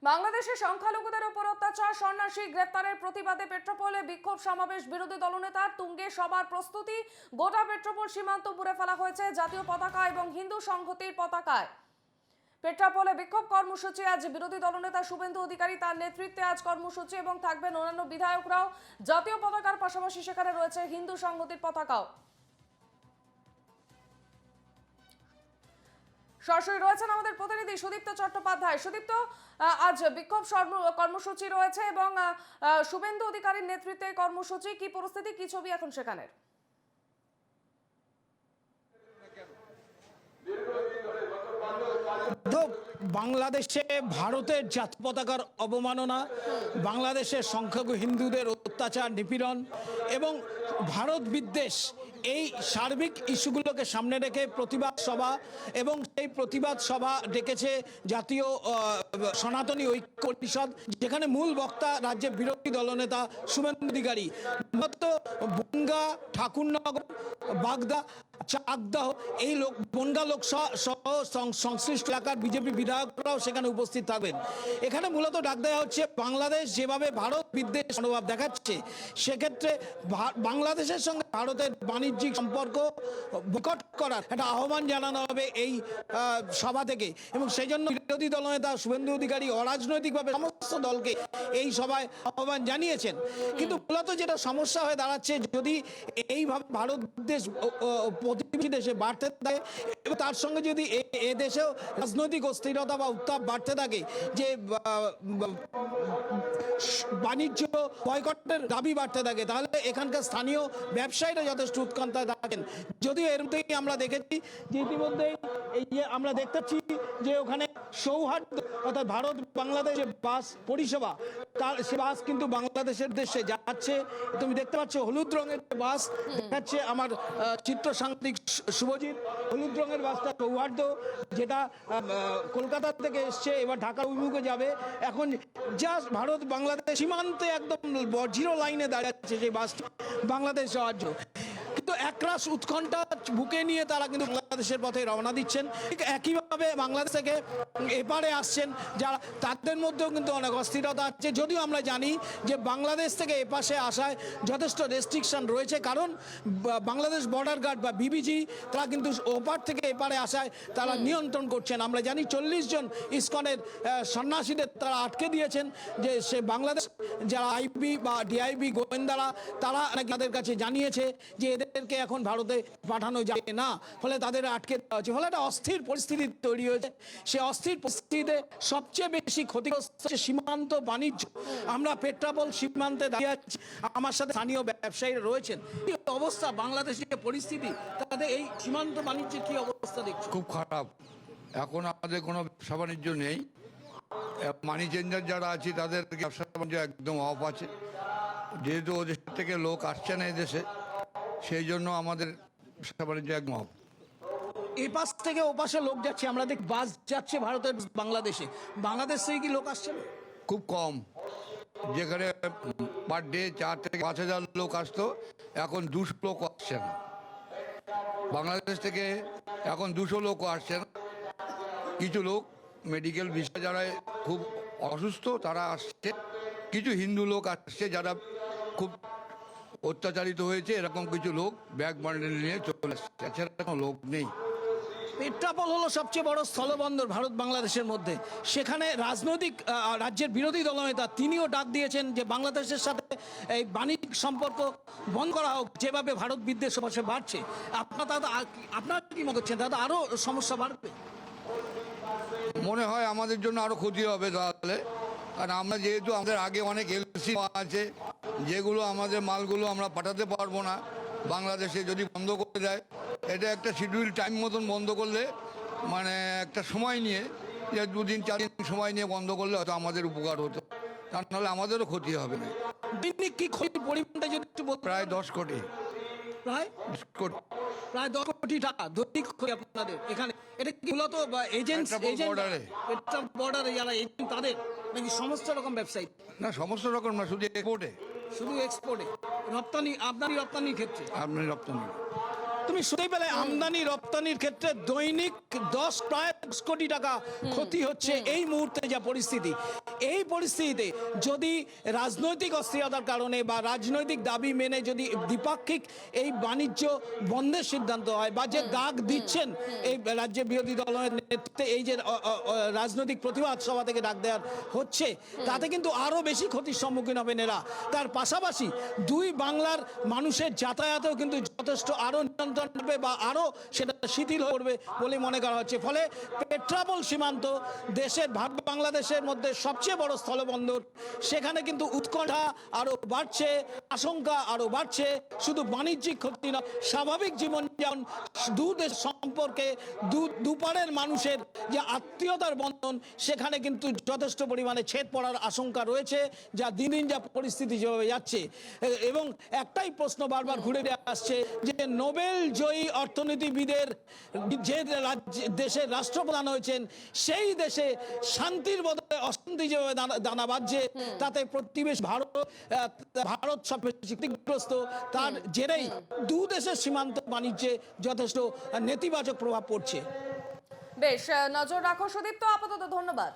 বাংলাদেশের সংখ্যালঘুদের উপর অত্যাচার, সন্ন্যাসী গ্রেপ্তারের প্রতিবাদে পেট্রোপোলে বিক্ষোভ সমাবেশ, বিরোধী দলনেতার তুঙ্গে সবার প্রস্তুতি। গোটা পেট্রোপোল সীমান্ত মুড়ে ফেলা হয়েছে জাতীয় পতাকা এবং হিন্দু সংহতির পতাকায়। পেট্রোপোলে বিক্ষোভ কর্মসূচি আজ বিরোধী দলনেতা শুভেন্দু অধিকারী তার নেতৃত্বে আজ কর্মসূচি এবং থাকবেন অন্যান্য বিধায়করাও। জাতীয় পতাকার পাশাপাশি সেখানে রয়েছে হিন্দু সংহতির পতাকাও। সরাসরি রয়েছেন আমাদের প্রতিনিধি সুদীপ্ত চট্টোপাধ্যায়। সুদীপ্ত, আজ বিক্ষোভ কর্মসূচি রয়েছে এবং শুভেন্দু অধিকারীর নেতৃত্বে কর্মসূচি, কি পরিস্থিতি, কি ছবি এখন সেখানের? বাংলাদেশে ভারতের জাতীয় পতাকার অবমাননা, বাংলাদেশের সংখ্যালঘু হিন্দুদের অত্যাচার, নিপীড়ন এবং ভারত বিদ্বেষ, এই সার্বিক ইস্যুগুলোকে সামনে রেখে প্রতিবাদ সভা, এবং সেই প্রতিবাদ সভা ডেকেছে জাতীয় সনাতনী ঐক্য পরিষদ, যেখানে মূল বক্তা রাজ্যের বিরোধী দলনেতা শুভেন্দু অধিকারী। বনগাঁ, ঠাকুরনগর, বাগদা, চাকদাহ, এই বনগাঁ লোকসভা সহ সংশ্লিষ্ট এলাকার বিজেপি বিধায়করাও সেখানে উপস্থিত থাকবেন। এখানে মূলত ডাক দেওয়া হচ্ছে, বাংলাদেশ যেভাবে ভারত বিদ্বেষ মনোভাব দেখাচ্ছে, সেক্ষেত্রে বাংলাদেশের সঙ্গে ভারতের বাণিজ্যিক সম্পর্ক বয়কট করার একটা আহ্বান জানানো হবে এই সভা থেকে। এবং সেই জন্য বিরোধী দলনেতা শুভেন্দু অধিকারী অরাজনৈতিকভাবে সমস্ত দলকে এই সভায় আহ্বান জানিয়েছেন। কিন্তু মূলত যেটা সমস্যা হয়ে দাঁড়াচ্ছে, যদি এইভাবে ভারত বিদ্বেষ প্রতিবেশী দেশে বাড়তে থাকে এবং তার সঙ্গে যদি এ দেশেও রাজনৈতিক অস্থিরতা বা উত্তাপ বাড়তে থাকে, যে বাণিজ্য বয়কটের দাবি বাড়তে থাকে, তাহলে এখানকার স্থানীয় ব্যবসায়ীরা যথেষ্ট উৎকণ্ঠায় থাকেন। যদিও এর মধ্যেই আমরা দেখেছি যে ইতিমধ্যেই এই যে আমরা দেখতে পাচ্ছি যে ওখানে সৌহার্দ্য অর্থাৎ ভারত বাংলাদেশ বাস পরিষেবা, তার সে বাস কিন্তু বাংলাদেশের দেশে যাচ্ছে। তুমি দেখতে পাচ্ছ হলুদ রঙের বাস দেখাচ্ছে আমার চিত্র সাংবাদিক শুভজিৎ। হলুদ রঙের বাসটা সৌহার্দ্য, যেটা কলকাতা থেকে এসছে, এবার ঢাকা অভিমুখে যাবে। এখন জাস্ট ভারত বাংলাদেশ সীমান্তে একদম জিরো লাইনে দাঁড়াচ্ছে যে বাসটি বাংলাদেশ যাওয়ার জন্য। কিন্তু একরাশ উৎকণ্ঠা বুকে নিয়ে তারা কিন্তু বাংলাদেশের পথে রওনা দিচ্ছেন। ঠিক একইভাবে বাংলাদেশ থেকে এপারে আসছেন যারা, তাদের মধ্যেও কিন্তু অনেক অস্থিরতা আছে। যদিও আমরা জানি যে বাংলাদেশ থেকে এপাশে আসায় যথেষ্ট রেস্ট্রিকশন রয়েছে, কারণ বাংলাদেশ বর্ডার গার্ড বা বিবিজি তারা কিন্তু ওপার থেকে এপারে আসায় তারা নিয়ন্ত্রণ করছেন। আমরা জানি 40 জন ইসকনের সন্ন্যাসীদের তারা আটকে দিয়েছেন, যে সে বাংলাদেশ যারা আইবি বা ডিআইবি গোয়েন্দারা, তারা নাকি তাদের কাছে জানিয়েছে যে এদেরকে এখন ভারতে পাঠানো যাবে না, ফলে তাদের আটকে দেওয়া হচ্ছে। ফলে একটা অস্থির পরিস্থিতি তৈরি হয়েছে। সে অস্থির পরিস্থিতিতে সবচেয়ে বেশি ক্ষতিগ্রস্ত হচ্ছে সীমান্ত বাণিজ্য। আমরা পেট্রাপোল সীমান্তে দাঁড়িয়ে আছি, আমার সাথে স্থানীয় ব্যবসায়ীরা রয়েছেন। কি অবস্থা বাংলাদেশের পরিস্থিতি, তাদের এই সীমান্ত বাণিজ্যের কি অবস্থা দেখছি? খুব খারাপ। এখন আমাদের কোনো ব্যবসা বাণিজ্য নেই। মানি চেঞ্জার যারা আছে তাদের ব্যবসা বাণিজ্য একদম অফ আছে, যেহেতু ওদের থেকে লোক আসছে না এদেশে, সেই জন্য আমাদের ব্যবসা বাণিজ্য একদম অফ। এ পাশ থেকে ও পাশে লোক যাচ্ছে, আমরা দেখ বাস যাচ্ছে ভারতের বাংলাদেশে, বাংলাদেশ থেকে কি লোক আসছে না? খুব কম। যেখানে পার ডে 4 থেকে 5,000 লোক আসতো, এখন 200 লোক আসছে না। বাংলাদেশ থেকে এখন 200 লোকও আসছে না। কিছু লোক মেডিকেল ভিসা যারা খুব অসুস্থ তারা আসছে, কিছু হিন্দু লোক আসছে যারা খুব অত্যাচারিত হয়েছে, এরকম কিছু লোক ব্যাগ বান্ডেল নিয়ে চলে আসছে, এছাড়া কোনো লোক নেই। পেট্রাপোল হলো সবচেয়ে বড় স্থলবন্দর ভারত বাংলাদেশের মধ্যে। সেখানে রাজ্যের বিরোধী দলনেতা তিনিও ডাক দিয়েছেন যে বাংলাদেশের সাথে এই বাণিজ্যিক সম্পর্ক বন্ধ করা হোক, যেভাবে ভারত বিদ্বেষ বাড়ছে। আপনার কি মনে করছেন, তাতে আরও সমস্যা বাড়বে? মনে হয় আমাদের জন্য আরও ক্ষতি হবে তাহলে। আর আমরা যেহেতু আমাদের আগে অনেক এলসি আছে, যেগুলো আমাদের মালগুলো আমরা পাঠাতে পারবো না বাংলাদেশে, যদি বন্ধ করে দেয়, এটা একটা শিডিউল টাইম মতন বন্ধ করলে, মানে একটা সময় নিয়ে, যে 2 দিন 4 দিন সময় নিয়ে বন্ধ করলে হয়তো আমাদের উপকার হতো, তা নাহলে আমাদেরও ক্ষতি হবে না। দৈনিক কি ক্ষতির পরিমাণটা যদি একটু বলতে? প্রায় 10 কোটি। প্রায় 10 কোটি টাকা দৈনিক ক্ষতি আপনাদের এখানে। এটা কি মূলত এজেন্ট বর্ডারে যারা এজেন্ট তাদের, নাকি সমস্ত রকম ব্যবসায়ী? না, সমস্ত রকম না, শুধু এক্সপোর্টে। শুধু এক্সপোর্টে, রপ্তানি রপ্তানির ক্ষেত্রে? আপনি রপ্তানি তুমি শুনেই পেলে, আমদানি রপ্তানির ক্ষেত্রে দৈনিক প্রায় কোটি টাকা ক্ষতি হচ্ছে এই মুহূর্তে যা পরিস্থিতি, এই পরিস্থিতিতে যদি রাজনৈতিক অস্থিরতার কারণে বা রাজনৈতিক দাবি মেনে যদি দ্বিপাক্ষিক এই বাণিজ্য বন্ধের সিদ্ধান্ত হয় বা যে ডাক দিচ্ছেন এই রাজ্যের বিরোধী দলের নেতৃত্বে এই যে রাজনৈতিক প্রতিবাদ সভা থেকে ডাক দেওয়ার হচ্ছে, তাতে কিন্তু আরো বেশি ক্ষতির সম্মুখীন হবেন এরা। তার পাশাপাশি দুই বাংলার মানুষের যাতায়াতেও কিন্তু যথেষ্ট আরো নিয়ন্ত্রণ হবে বা আরো সেটা শিথিল হয়ে পড়বে বলে মনে করা হচ্ছে। ফলে পেট্রাপোল সীমান্ত দেশের বাংলাদেশের মধ্যে সবচেয়ে বড় স্থলবন্দর, সেখানে কিন্তু উৎকণ্ঠা আরো বাড়ছে, আশঙ্কা আরো বাড়ছে। শুধু বাণিজ্যিক ক্ষতি না, স্বাভাবিক জীবনযাপন, দু দেশ সম্পর্কে দুপারের মানুষের যে আত্মীয়তার বন্ধন, সেখানে কিন্তু যথেষ্ট পরিমাণে ছেদ পড়ার আশঙ্কা রয়েছে, যা দিন দিন যা পরিস্থিতি যেভাবে যাচ্ছে। এবং একটাই প্রশ্ন বারবার ঘুরে আসছে যে নোবেল জয়ী অর্থনীতিবিদের যে দেশের রাষ্ট্রপ্রধান হয়েছেন, সেই দেশে শান্তির বদলে অশান্তি যেভাবে দানা বাজছে, তাতে প্রতিবেশ ভারত সবচেয়ে ক্ষতিগ্রস্ত। তার জেরেই দু দেশের সীমান্ত বাণিজ্যে যথেষ্ট নেতিবাচক প্রভাব পড়ছে। বেশ, নজর রাখো সুদীপ্ত, আপাতত ধন্যবাদ।